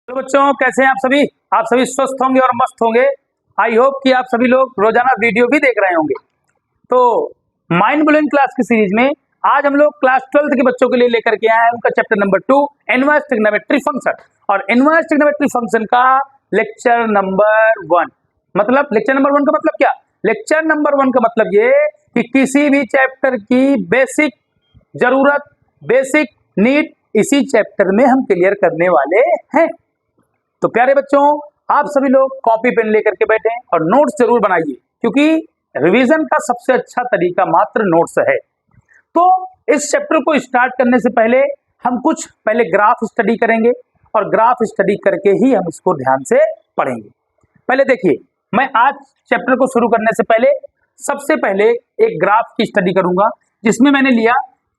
तो बच्चों कैसे हैं आप सभी स्वस्थ होंगे और मस्त होंगे। आई होप कि आप सभी लोग रोजाना वीडियो भी देख रहे होंगे। तो माइंड ब्लोइंग क्लास की सीरीज में आज हम लोग क्लास 12th के बच्चों के लिए लेकर के आए हैं उनका chapter number 2 inverse trigonometry function. और इनवर्स ट्रिग्नोमेट्री फंक्शन का लेक्चर नंबर 1 मतलब लेक्चर नंबर 1 का मतलब क्या? लेक्चर नंबर 1 का मतलब ये कि किसी भी चैप्टर की बेसिक जरूरत, बेसिक नीड इसी चैप्टर में हम क्लियर करने वाले हैं। तो प्यारे बच्चों, आप सभी लोग कॉपी पेन लेकर के बैठे और नोट्स जरूर बनाइए, क्योंकि रिवीजन का सबसे अच्छा तरीका मात्र नोट्स है। तो इस चैप्टर को स्टार्ट करने से पहले हम कुछ पहले ग्राफ स्टडी करेंगे और ग्राफ स्टडी करके ही हम इसको ध्यान से पढ़ेंगे। पहले देखिए, मैं आज चैप्टर को शुरू करने से पहले सबसे पहले एक ग्राफ की स्टडी करूंगा, जिसमें मैंने लिया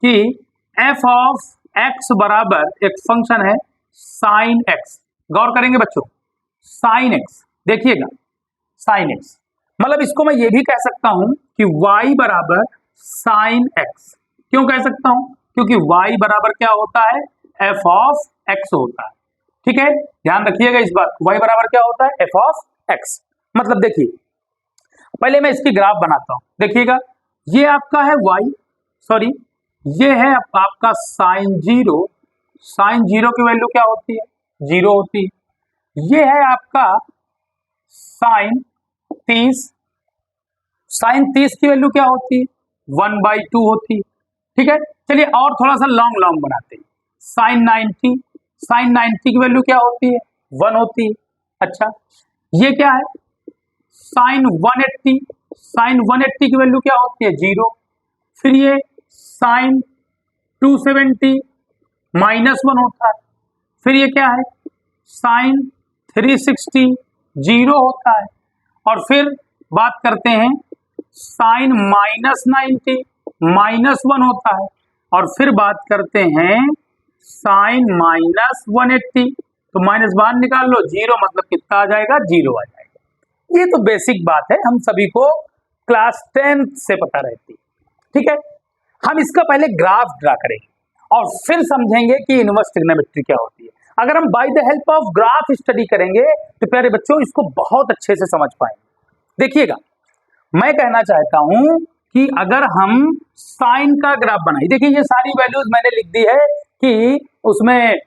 कि एफ ऑफ एक्स बराबर एक फंक्शन है साइन एक्स। गौर करेंगे बच्चों, साइन एक्स देखिएगा, साइन एक्स मतलब इसको मैं ये भी कह सकता हूं कि y बराबर साइन एक्स। क्यों कह सकता हूं? क्योंकि y बराबर क्या होता है? एफ ऑफ एक्स होता है। ठीक है, ध्यान रखिएगा इस बात, y बराबर क्या होता है? F of x. मतलब देखिए, पहले मैं इसकी ग्राफ बनाता हूं। देखिएगा, ये आपका है ये है आपका साइन जीरो। साइन जीरो की वैल्यू क्या होती है? जीरो होती है। ये है आपका साइन 30। साइन 30 की वैल्यू क्या होती है? 1/2 होती है। ठीक है, चलिए और थोड़ा सा लॉन्ग लॉन्ग बनाते हैं। साइन 90, साइन 90 की वैल्यू क्या होती है? 1 होती है। अच्छा, ये क्या है? साइन 180, साइन 180 की वैल्यू क्या होती है? 0। फिर ये साइन 270 -1 होता है। फिर ये क्या है? साइन 360 0 होता है। और फिर बात करते हैं साइन -90 -1 होता है। और फिर बात करते हैं साइन -180, तो माइनस बाहर निकाल लो, 0 मतलब कितना आ जाएगा? 0 आ जाएगा। ये तो बेसिक बात है, हम सभी को क्लास 10th से पता रहती है। ठीक है, हम इसका पहले ग्राफ ड्रा करेंगे और फिर समझेंगे कि इनवर्स ट्रिग्नोमेट्री क्या होती है। अगर हम by the help of graph study करेंगे तो प्यारे बच्चों इसको बहुत अच्छे से समझ पाएंगे। देखिएगा, मैं कहना चाहता हूं कि अगर हम साइन का ग्राफ बनाए, देखिए ये सारी वैल्यूज मैंने लिख दी है कि उसमें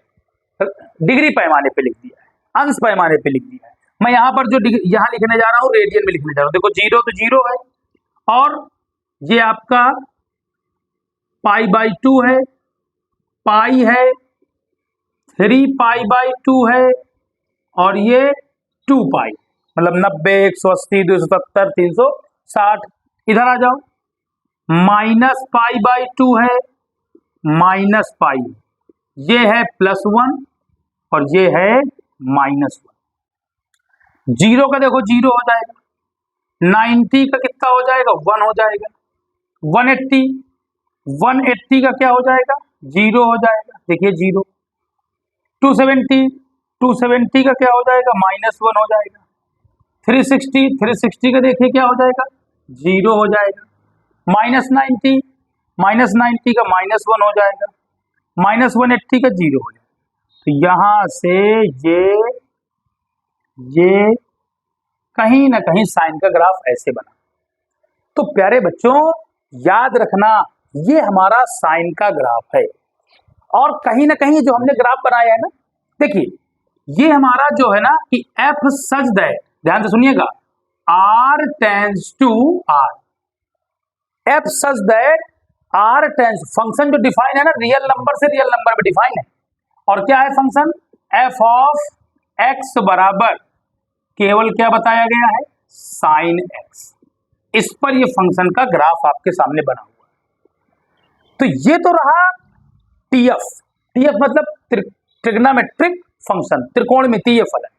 डिग्री पैमाने पे लिख दिया है, अंश पैमाने पे लिख दिया है। मैं यहां पर जो यहां लिखने जा रहा हूं रेडियन में लिखने जा रहा हूं। देखो, 0 तो 0 है, और ये आपका π/2 है, पाई है, 3π/2 है, और ये 2π मतलब 90, 180, 270, 360। इधर आ जाओ, -π/2 है, -π, ये है +1 और ये है -1। 0 का देखो 0 हो जाएगा, 90 का कितना हो जाएगा? 1 हो जाएगा। 180 का क्या हो जाएगा? 0 हो जाएगा, देखिए 0। 270 का क्या हो जाएगा? -1 हो जाएगा। 360 का देखिए क्या हो जाएगा? 0 हो जाएगा। -90 का -1 हो जाएगा। -180 का 0 हो जाएगा। तो यहां से ये कहीं ना कहीं साइन का ग्राफ ऐसे बना। तो प्यारे बच्चों याद रखना, ये हमारा साइन का ग्राफ है। और कहीं ना कहीं जो हमने ग्राफ बनाया है ना, देखिए ये हमारा जो है ना कि एफ सच दैट, ध्यान से सुनिएगा, r tends to r, f such that r tends, function जो डिफाइन है ना, रियल नंबर से रियल नंबर में डिफाइन है। और क्या है फंक्शन? एफ ऑफ एक्स बराबर केवल क्या बताया गया है? Sine x. इस पर ये फंक्शन का ग्राफ आपके सामने बना हुआ है। तो ये तो रहा टीएफ। टीएफ मतलब ट्रिग्नोमेट्रिक फंक्शन, त्रिकोणमितीय फलन।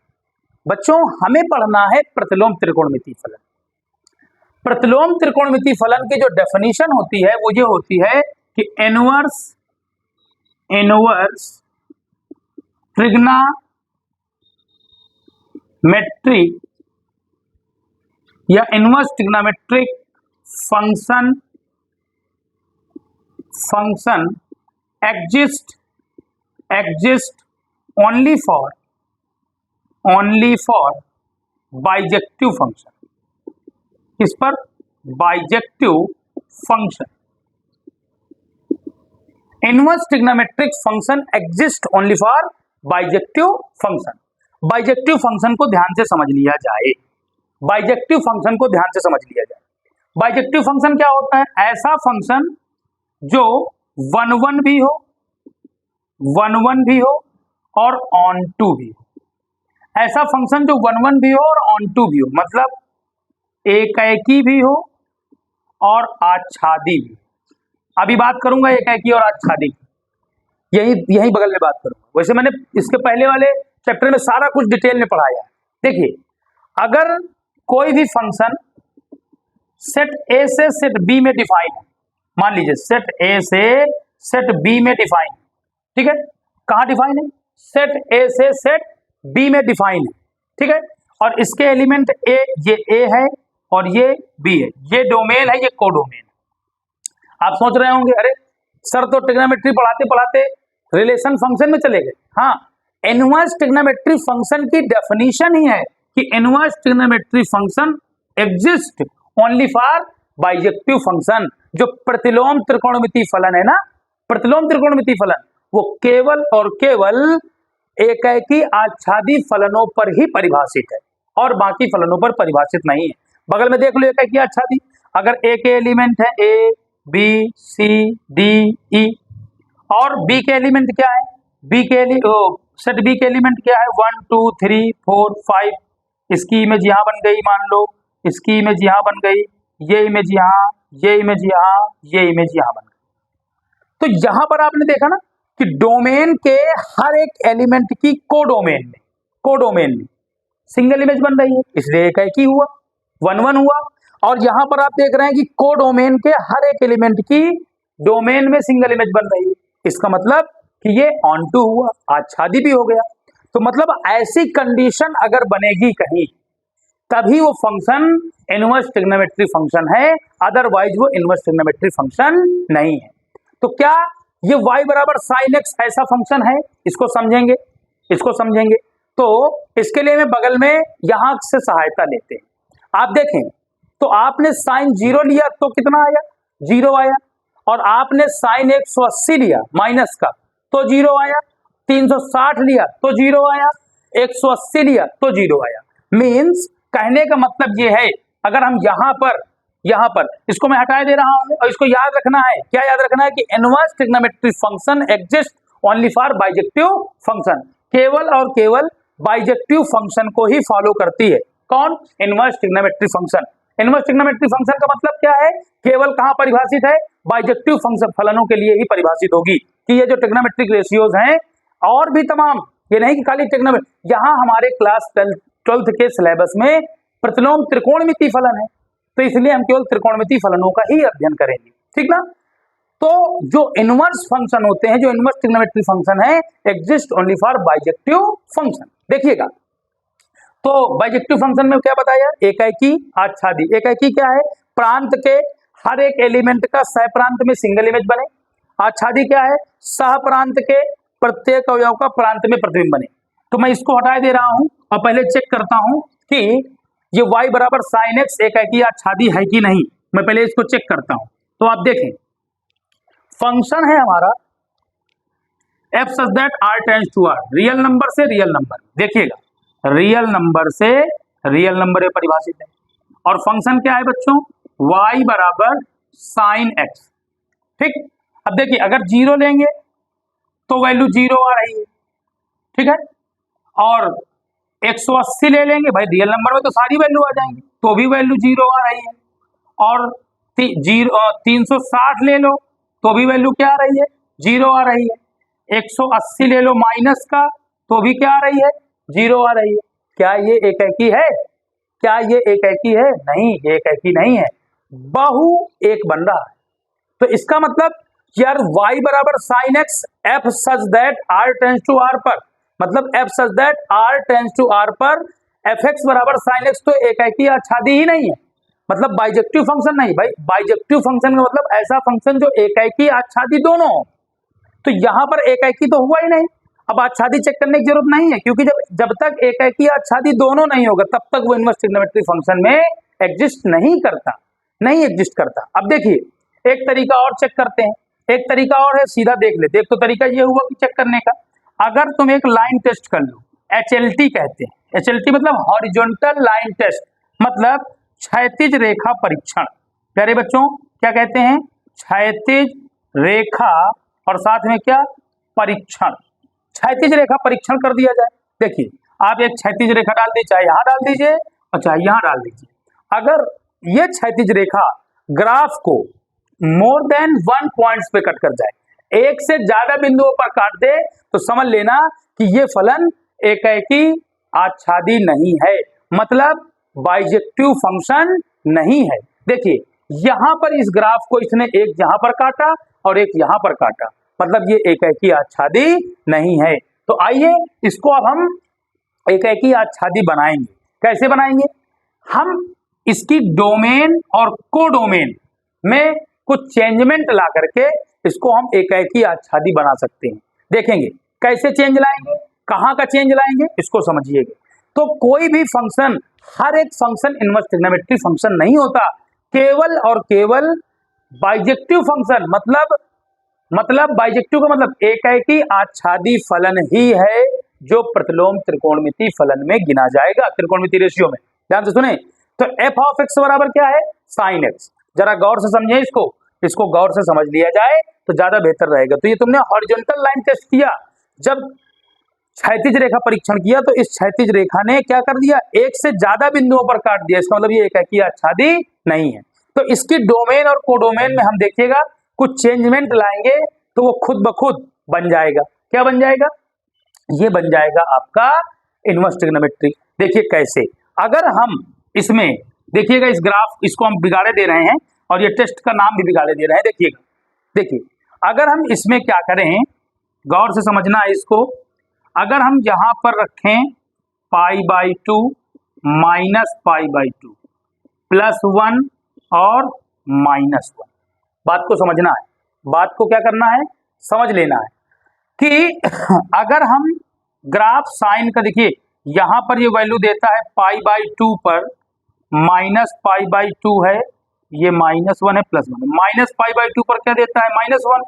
बच्चों हमें पढ़ना है प्रतिलोम त्रिकोणमितीय फलन। प्रतिलोम त्रिकोणमितीय फलन की जो डेफिनेशन होती है वो ये होती है कि इनवर्स ट्रिग्नोमेट्रिक या inverse trigonometric function exist only for only for bijective function. इस पर bijective function, inverse trigonometric function exist only for bijective function. Bijective function को ध्यान से समझ लिया जाए, बाइजेक्टिव फंक्शन को ध्यान से समझ लिया जाए। बाइजेक्टिव फंक्शन क्या होता है? ऐसा फंक्शन जो 1 भी हो, 1 भी हो और ऑन टू भी हो। ऐसा फंक्शन जो 1 भी हो और ऑन टू भी हो, मतलब एकाएकी भी हो और आच्छादी भी। अभी बात करूंगा एकाएकी और आच्छादी की, यही बगल में बात करूंगा। वैसे मैंने इसके पहले वाले चैप्टर में सारा कुछ डिटेल में पढ़ाया है। देखिए, अगर कोई भी फंक्शन सेट ए से सेट बी में डिफाइन है, मान लीजिए सेट ए से सेट बी में डिफाइन, ठीक है, कहां डिफाइन है? सेट ए से सेट बी में डिफाइन है, ठीक है, और इसके एलिमेंट ए, ये ए है और ये बी है, ये डोमेन है, ये कोडोमेन। आप सोच रहे होंगे अरे सर तो ट्रिग्नोमेट्री पढ़ाते पढ़ाते रिलेशन फंक्शन में चले गए। हाँ, इनवर्स ट्रिग्नोमेट्री फंक्शन की डेफिनेशन ही है कि inverse trigonometry function exist only for bijective function. जो प्रतिलोम त्रिकोणमितीय फलन है ना, प्रतिलोम त्रिकोणमितीय फलन, वो केवल और केवल एकाएकी आच्छादी फलनों पर ही परिभाषित है और बाकी फलनों पर परिभाषित नहीं है। बगल में देख लो एकाएकी आच्छादी, अगर ए के एलिमेंट है A B C D E और बी के एलिमेंट क्या है? बी के सेट बी के एलिमेंट क्या है? 1 2 3 4 5। इसकी इमेज यहाँ बन गई, मान लो इसकी इमेज यहाँ बन गई, ये इमेज यहाँ, ये इमेज यहाँ, ये इमेज यहाँ बन गई। तो यहाँ पर आपने देखा ना कि डोमेन के हर एक एलिमेंट की कोडोमेन में सिंगल इमेज बन रही है, इसलिए एकाएकी हुआ, 1 1 हुआ। और यहां पर आप देख रहे हैं कि कोडोमेन के हर एक एलिमेंट की डोमेन में सिंगल इमेज बन रही है, इसका मतलब कि ये ऑन टू हुआ, आच्छादी भी हो गया। तो मतलब ऐसी कंडीशन अगर बनेगी कहीं, तभी वो फंक्शन इनवर्स ट्रिग्नोमेट्री फंक्शन है, अदरवाइज वो इनवर्स ट्रिग्नोमेट्री फंक्शन नहीं है। तो क्या ये y बराबर साइन एक्स ऐसा फंक्शन है? इसको समझेंगे। तो इसके लिए मैं बगल में यहां से सहायता लेते हैं। आप देखें तो आपने साइन 0 लिया तो कितना आया? 0 आया। और आपने साइन 180 लिया माइनस का तो 0 आया, 360 लिया तो 0 आया, 180 लिया तो 0 आया। मीन्स कहने का मतलब ये है, अगर हम यहाँ पर इसको मैं हटा दे रहा हूं और इसको याद रखना है, क्या याद रखना है कि inverse trigonometry function exist only for bijective function. केवल और केवल बाइजेक्टिव फंक्शन को ही फॉलो करती है। कौन? Inverse trigonometry function. Inverse trigonometry function का मतलब क्या है? केवल कहां परिभाषित है? बाइजेक्टिव फंक्शन फलनों के लिए ही परिभाषित होगी कि ये जो ट्रिग्नोमेट्रिक रेशियोज हैं और भी तमाम, ये नहीं कि खाली ट्रिग्नोमेट्री। यहाँ हमारे क्लास 12th के सिलेबस में प्रतिलोम त्रिकोणमितीय फलन है, तो इसलिए हम केवल त्रिकोणमितीय फलनों का ही अध्ययन करेंगे, ठीक ना। तो जो इनवर्स फंक्शन होते हैं, जो इनवर्स ट्रिग्नोमेट्री फंक्शन है, exist only for bijective function. देखिएगा तो बाइजेक्टिव फंक्शन में क्या बताया? एकाएकी आच्छादी। एकाएकी क्या है? प्रांत के हर एक एलिमेंट का सह प्रांत में सिंगल इमेज बने। आच्छादी क्या है? सह प्रांत के प्रत्येक अवयव का प्रांत में प्रतिबिंब बने। तो मैं इसको हटा दे रहा हूं और पहले चेक करता हूं कि ये y बराबर साइन एक्स एकाएकी आच्छादी है कि नहीं। मैं पहले इसको चेक करता हूं। तो आप देखें, फंक्शन है हमारा f such that r tends to r, real number से रियल नंबर। देखिएगा, रियल नंबर से रियल नंबर में परिभाषित है और फंक्शन क्या है बच्चों? y बराबर साइन एक्स। ठीक, अब देखिए अगर 0 लेंगे तो वैल्यू 0 आ रही है, ठीक है, और 180 ले लेंगे, भाई रियल नंबर में तो सारी वैल्यू आ जाएंगी, तो भी वैल्यू 0 आ रही है। और 360 ले लो तो भी वैल्यू क्या आ रही है? 0 आ रही है। 180 ले लो माइनस का तो भी क्या आ रही है? 0 आ रही है। क्या ये एकाएकी है? क्या ये एकाएकी है? नहीं, ये एकाएकी नहीं है, बहु एक बन रहा है। तो इसका मतलब यार y बराबर sine x f such that r tends to r पर, मतलब f such that r tends to r पर fx बराबर साइन एक्स तो एकाएकी आच्छादी ही नहीं है, मतलब बाइजेक्टिव फंक्शन नहीं। भाई बाइजेक्टिव फंक्शन का मतलब ऐसा फंक्शन जो एकाएकी आच्छादी दोनों हो। तो यहां पर एकाएकी तो हुआ ही नहीं। अब आच्छादी चेक करने की जरूरत नहीं है, क्योंकि जब तक एकैकी आच्छादी दोनों नहीं होगा तब तक वो इनवर्स ट्रिग्नोमेट्री फंक्शन में एग्जिस्ट नहीं करता। अब देखिए एक तरीका और चेक करते हैं, एक तरीका और है, सीधा देख लेते। एक तो तरीका ये हुआ कि चेक करने का, अगर तुम एक लाइन टेस्ट कर लो, HLT कहते हैं। HLT मतलब हॉरिजॉन्टल लाइन टेस्ट, मतलब क्षैतिज रेखा परीक्षण। प्यारे बच्चों क्या कहते हैं? क्षैतिज रेखा और साथ में क्या? परीक्षण। क्षैतिज रेखा परीक्षण कर दिया जाए। देखिए आप एक क्षैतिज रेखा डाल दीजिए, चाहे यहां डाल दीजिए और चाहे यहां डाल दीजिए। अगर ये क्षैतिज रेखा ग्राफ को मोर देन 1 पॉइंट्स पे कट कर जाए, एक से ज्यादा बिंदुओं पर काट दे, तो समझ लेना कि ये फलन एकैकी आच्छादी नहीं है, मतलब बाइजेक्टिव फंक्शन नहीं है। देखिए यहां पर इस ग्राफ को इसने एक यहां पर काटा और एक यहां पर काटा, मतलब ये एकैकी आच्छादी नहीं है। तो आइए इसको अब हम एकैकी आच्छादी बनाएंगे। कैसे बनाएंगे? हम इसकी डोमेन और कोडोमेन में कुछ चेंजमेंट ला करके इसको हम एकैकी आच्छादी बना सकते हैं। देखेंगे कैसे चेंज लाएंगे, कहां का चेंज लाएंगे, इसको समझिएगा। तो कोई भी फंक्शन, हर एक फंक्शन इनवर्स ट्रिग्नोमेट्री फंक्शन नहीं होता, केवल और केवल बाइजेक्टिव फंक्शन, मतलब बाइजेक्टिव का मतलब एकैकी आच्छादी फलन ही है जो प्रतिलोम त्रिकोणमिति फलन में गिना जाएगा, त्रिकोणमिति रेशियो में। ध्यान से सुने, तो f ऑफ x बराबर क्या है? Sine x। जरा गौर से समझे इसको गौर से समझ लिया जाए तो ज्यादा बेहतर रहेगा। तो ये तुमने हॉरिजॉन्टल लाइन टेस्ट किया, जब क्षैतिज रेखा परीक्षण किया तो इस क्षैतिज रेखा ने क्या कर दिया? एक से ज्यादा बिंदुओं पर काट दिया, इसका मतलब ये एकैकी आच्छादी नहीं है। तो इसकी डोमेन और कोडोमेन में हम देखिएगा कुछ चेंजमेंट लाएंगे तो वो खुद ब खुद बन जाएगा। क्या बन जाएगा? ये बन जाएगा आपका इनवर्स ट्रिग्नोमेट्री। देखिए कैसे, अगर हम इसमें देखिएगा, इस ग्राफ इसको हम बिगाड़े दे रहे हैं और ये टेस्ट का नाम भी बिगाड़े दे रहे हैं। देखिएगा, देखिए अगर हम इसमें क्या करें, गौर से समझना है इसको। अगर हम यहां पर रखें π/2 -π/2 +1 और -1, बात को समझना है, बात को क्या करना है? समझ लेना है कि अगर हम ग्राफ साइन का, देखिए यहां पर ये वैल्यू देता है π/2 पर -π/2 है, ये -1 है +1, -π/2 पर क्या देता है? -1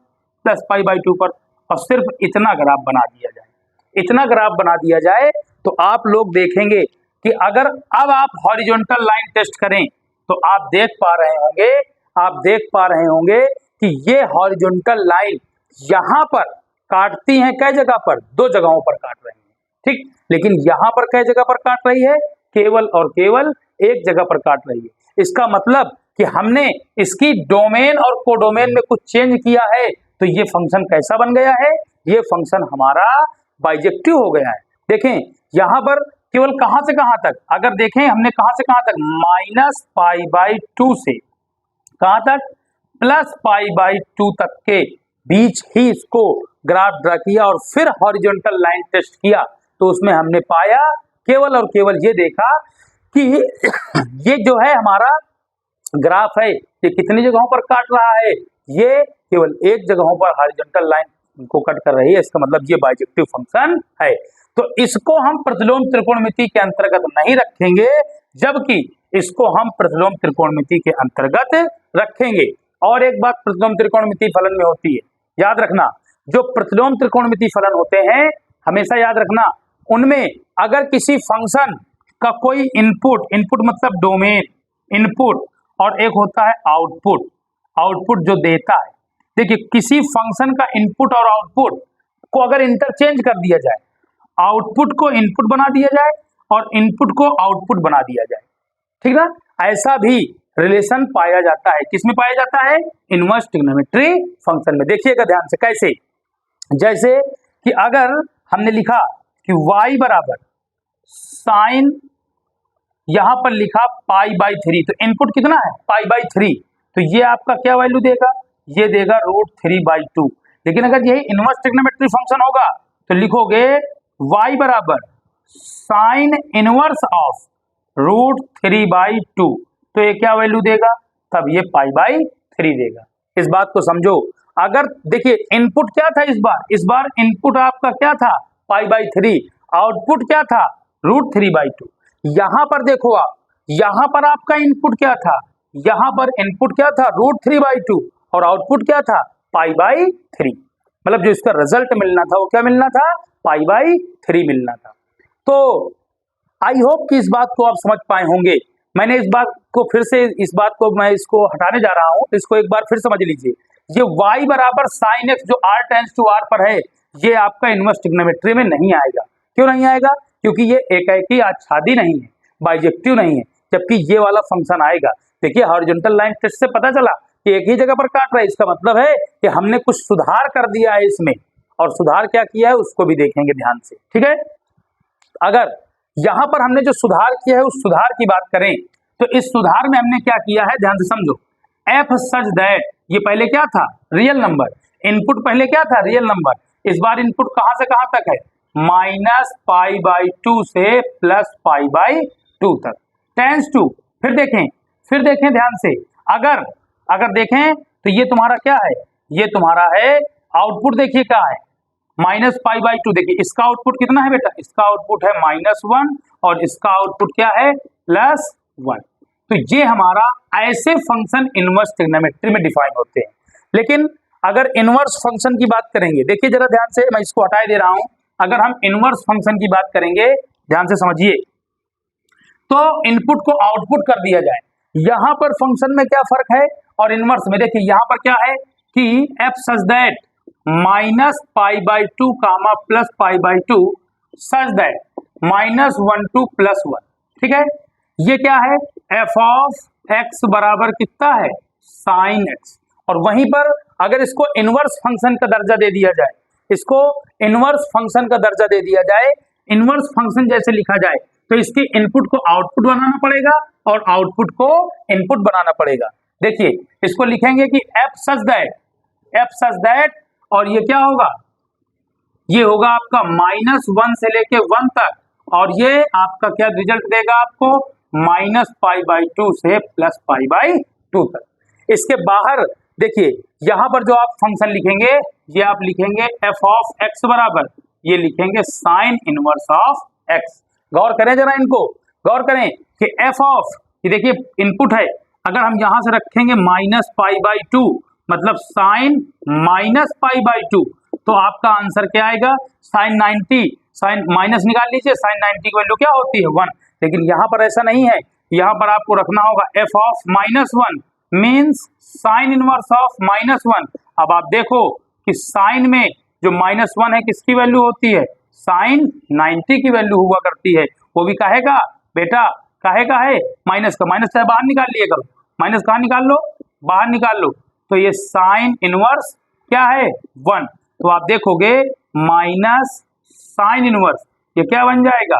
+π/2 पर, और सिर्फ इतना ग्राफ बना दिया जाए, इतना ग्राफ बना दिया जाए तो आप लोग देखेंगे कि अगर अब आप हॉरिजॉन्टल लाइन टेस्ट करें तो आप देख पा रहे होंगे कि ये हॉरिजॉन्टल लाइन यहां पर काटती हैं कै जगह पर? 2 जगहों पर काट रही है, ठीक। लेकिन यहां पर कै जगह पर काट रही है? केवल और केवल एक जगह पर काट रही है। इसका मतलब कि हमने इसकी डोमेन और कोडोमेन में कुछ चेंज किया है, तो ये फंक्शन कैसा बन गया है? ये फंक्शन हमारा बाइजेक्टिव हो गया है। देखें यहां पर केवल कहां से कहां तक, अगर देखें हमने कहां से कहां तक, -π/2 से कहां तक? +π/2 तक के बीच ही इसको ग्राफ ड्रा किया और फिर हॉरिजॉन्टल लाइन टेस्ट किया, तो उसमें हमने पाया, केवल और केवल ये देखा कि ये जो है हमारा ग्राफ है, ये कितनी जगहों पर काट रहा है? ये केवल एक जगहों पर हॉरिजॉन्टल लाइन को कट कर रही है, इसका मतलब ये बाइजेक्टिव फंक्शन है। तो इसको हम प्रतिलोम त्रिकोणमिति के अंतर्गत नहीं रखेंगे, जबकि इसको हम प्रतिलोम त्रिकोणमिति के अंतर्गत रखेंगे। और एक बात प्रतिलोम त्रिकोणमिति फलन में होती है, याद रखना, जो प्रतिलोम त्रिकोणमिति फलन होते हैं हमेशा याद रखना, उनमें अगर किसी फंक्शन का कोई इनपुट मतलब डोमेन, इनपुट, और एक होता है आउटपुट जो देता है। देखिए किसी फंक्शन का इनपुट और आउटपुट को अगर इंटरचेंज कर दिया जाए, आउटपुट को इनपुट बना दिया जाए और इनपुट को आउटपुट बना दिया जाए, ठीक ना, ऐसा भी रिलेशन पाया जाता है। किसमें पाया जाता है? इनवर्स ट्रिग्नोमेट्री फंक्शन में। देखिएगा ध्यान से कैसे, जैसे कि अगर हमने लिखा कि y बराबर साइन, यहां पर लिखा π/3, तो इनपुट कितना है? π/3, तो ये आपका क्या वैल्यू देगा? ये देगा √3/2। लेकिन अगर यही इनवर्स ट्रिग्नोमेट्री फंक्शन होगा तो लिखोगे y बराबर साइन इनवर्स ऑफ √3/2, तो ये क्या वैल्यू देगा? तब ये π/3 देगा। इस बात को समझो। अगर देखिए इनपुट क्या था इस बार इनपुट आपका क्या था? π/3, आउटपुट क्या था √3/2। यहां पर देखो आप, यहां पर आपका इनपुट क्या था, यहां पर इनपुट क्या था √3/2 और आउटपुट क्या था π/3, मतलब जो इसका रिजल्ट मिलना था वो क्या मिलना था π/3 मिलना था। तो आई होप कि इस बात को आप समझ पाए होंगे। मैंने इस बात को फिर से, इस बात को मैं इसको हटाने जा रहा हूं, इसको एक बार फिर समझ लीजिए। ये y बराबर sin x जो r टेंड्स टू r पर है, ये आपका इनवर्स ट्रिग्नोमेट्री में नहीं आएगा। क्यों नहीं आएगा? क्योंकि ये एकाएकी आच्छादी नहीं है, बाइजेक्टिव नहीं है, जबकि ये वाला फंक्शन आएगा। देखिए हॉरिजॉन्टल लाइन टेस्ट से पता चला कि एक ही जगह पर काट रहा है, इसका मतलब है कि हमने कुछ सुधार कर दिया है इसमें, और सुधार क्या किया है उसको भी देखेंगे ध्यान से, ठीक है। अगर यहां पर हमने जो सुधार किया है उस सुधार की बात करें तो इस सुधार में हमने क्या किया है, ध्यान से समझो। f सच दैट, ये पहले क्या था रियल नंबर, इनपुट पहले क्या था रियल नंबर, इस बार इनपुट कहां से कहां तक है -π/2 से +π/2 तक, टेंड्स टू। फिर देखें ध्यान से, अगर देखें तो ये तुम्हारा क्या है, ये तुम्हारा है आउटपुट, देखिए क्या है -π/2। देखिए इसका आउटपुट कितना है बेटा, इसका आउटपुट है -1 और इसका आउटपुट क्या है +1। तो ये हमारा ऐसे फंक्शन इनवर्स ट्रिग्नोमेट्री में डिफाइन होते हैं। लेकिन अगर इनवर्स फंक्शन की बात करेंगे, देखिए जरा ध्यान से, मैं इसको हटा दे रहा हूं। अगर हम इनवर्स फंक्शन की बात करेंगे, ध्यान से समझिए, तो इनपुट को आउटपुट कर दिया जाए। यहां पर फंक्शन में क्या फर्क है और इनवर्स में, देखिए यहां पर क्या है कि f such that -π/2 +π/2 such that -1 to +1, ठीक है। ये क्या है f ऑफ x बराबर कितना है sin x, और वहीं पर अगर इसको इनवर्स फंक्शन का दर्जा दे दिया जाए, इसको इनवर्स फंक्शन का दर्जा दे दिया जाए, इनवर्स फंक्शन जैसे लिखा जाए, तो इसके इनपुट को आउटपुट बनाना पड़ेगा और आउटपुट को इनपुट बनाना पड़ेगा। देखिए इसको लिखेंगे कि f सच दैट, और ये क्या होगा, ये होगा आपका -1 से लेके 1 तक, और ये आपका क्या रिजल्ट देगा आपको -π/2 से +π/2 तक। इसके बाहर देखिए यहां पर जो आप फंक्शन लिखेंगे, ये आप लिखेंगे f ऑफ x बराबर, ये लिखेंगे साइन इनवर्स ऑफ x। गौर करें जरा, इनको गौर करें कि f ऑफ, ये देखिए इनपुट है, अगर हम यहां से रखेंगे -π/2 मतलब साइन -π/2, तो आपका आंसर क्या आएगा साइन 90, साइन माइनस निकाल लीजिए, साइन 90 की वैल्यू क्या होती है 1। लेकिन यहाँ पर ऐसा नहीं है, यहाँ पर आपको रखना होगा f of -1 means sine inverse of -1। अब आप देखो कि साइन में जो -1 है किसकी वैल्यू होती है, साइन 90 की वैल्यू हुआ करती है, वो भी काहे का बेटा, काहे का है माइनस का, माइनस चाहे बाहर निकाल लिए करो, माइनस कहाँ निकाल लो, बाहर निकाल लो, तो ये साइन इनवर्स क्या है 1, तो आप देखोगे माइनस साइन इनवर्स, ये क्या बन जाएगा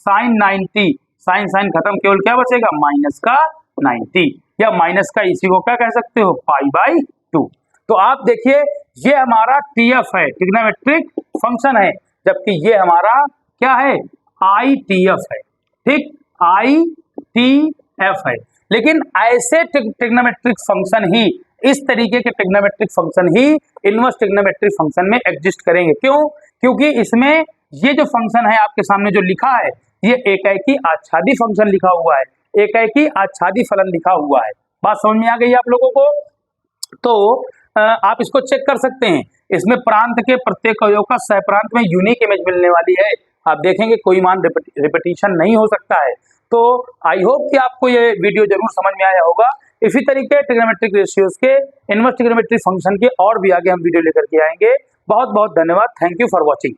साइन 90, साइन साइन खत्म, केवल क्या बचेगा माइनस का 90, या माइनस का इसी को क्या कह सकते हो π/2। तो आप देखिए ये हमारा TF है, ट्रिग्नोमेट्रिक फंक्शन है, जबकि ये हमारा क्या है ITF है, ठीक ITF है। लेकिन ऐसे ट्रिग्नोमेट्रिक फंक्शन ही, इस तरीके के ट्रिग्नोमेट्रिक फंक्शन ही इनवर्स ट्रिग्नोमेट्रिक फंक्शन में एग्जिस्ट करेंगे। क्यों? क्योंकि इसमें ये जो फंक्शन है आपके सामने जो लिखा है, ये एकाएकी आच्छादी फंक्शन लिखा हुआ है, एकाएकी आच्छादी फलन लिखा हुआ है। बात समझ में आ गई आप लोगों को? तो आप इसको चेक कर सकते हैं, इसमें प्रांत के प्रत्येक अवयव का सहप्रांत में यूनिक इमेज मिलने वाली है। आप देखेंगे कोई मान रिपीटिशन नहीं हो सकता है। तो आई होप कि आपको ये वीडियो जरूर समझ में आया होगा। इसी तरीके ट्रिग्नोमेट्रिक रेशियोज के, इनवर्स ट्रिग्नोमेट्रिक फंक्शन के और भी आगे हम वीडियो लेकर के आएंगे। बहुत बहुत धन्यवाद। Thank you for watching.